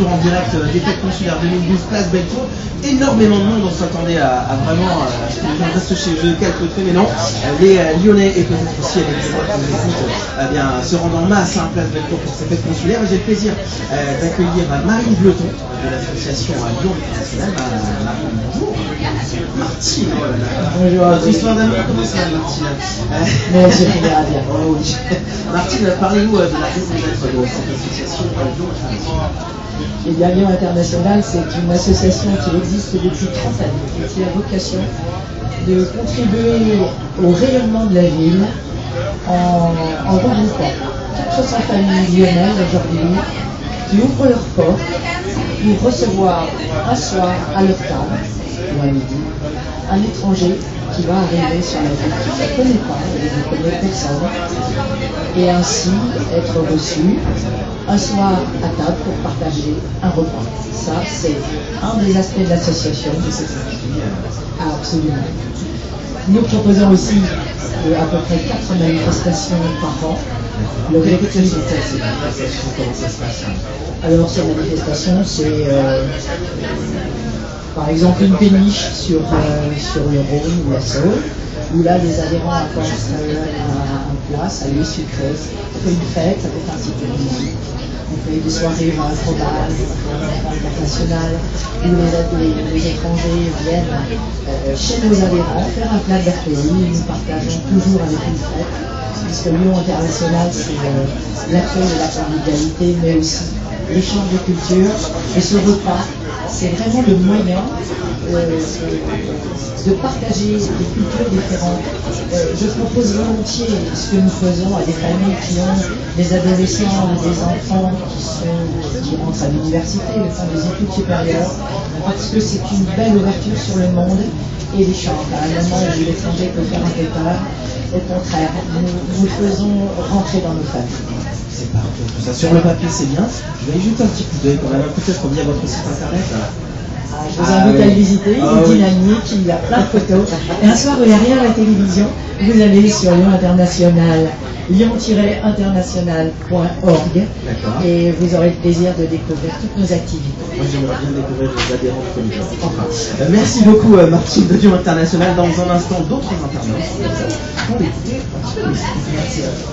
toujours en direct des fêtes consulaires 2012, place Bellecour. Énormément de monde, on s'attendait à vraiment ce que les gens restent chez eux, quelques traits, mais non. Les Lyonnais et peut-être aussi les Lyonnais qui nous écoutent se rendent en masse à place Bellecour pour ces fêtes consulaires. J'ai le plaisir d'accueillir Marine Bleton de l'association Lyon International. Marine, bonjour. Martine, bonjour. Votre histoire d'amour, comment ça va, Martine? Mais je finis à dire. Martine, parlez-nous de la raison d'être de cette association Lyon International. Eh bien, Lyon International, c'est une association qui existe depuis 30 années et qui a vocation de contribuer au rayonnement de la ville en regroupant 400 familles lyonnaises aujourd'hui qui ouvrent leurs portes pour recevoir un soir à leur table ou à midi un étranger qui va arriver sur la ville, qui ne connaît pas, il ne connaît personne, et ainsi être reçu un soir à table pour partager un repas. Ça, c'est un des aspects de l'association. Absolument. Nous proposons aussi à peu près 4 manifestations par an. Quelles sont ces manifestations? Comment ça se passe? Alors, ces manifestations, c'est par exemple une péniche sur le Rhône ou la Saône, où là les adhérents apportent un plat salé, sucré, ça fait une fête, ça fait un petit peu de musique. On fait des soirées improbables, internationales, où les étrangers viennent chez nos adhérents faire un plat de leur pays. Nous partageons toujours avec une fête, puisque Lyon International, c'est l'accueil de la convivialité, mais aussi l'échange de culture. Et ce repas, c'est vraiment le moyen de partager des cultures différentes. Je propose volontiers ce que nous faisons à des familles qui ont des adolescents ou des enfants qui rentrent à l'université, qui font des études supérieures, parce que c'est une belle ouverture sur le monde et l'échange. À un moment où l'étranger peut faire un peu peur, au contraire, nous faisons rentrer dans nos familles. C'est parfait, tout ça. Sur le papier, c'est bien. Je vais y jeter un petit coup d'œil quand même, peut-être via votre site internet. Je vous invite à le visiter, il est dynamique, il y a plein de photos. Et un soir où il n'y a rien à la télévision, vous allez sur Lyon International, lyon-international.org et vous aurez le plaisir de découvrir toutes nos activités. Moi j'aimerais bien découvrir vos adhérents de Comédie. Enfin, merci beaucoup Martine de Lyon International. Dans un instant, d'autres internautes. On va écouter un petit peu de musique. Merci à vous.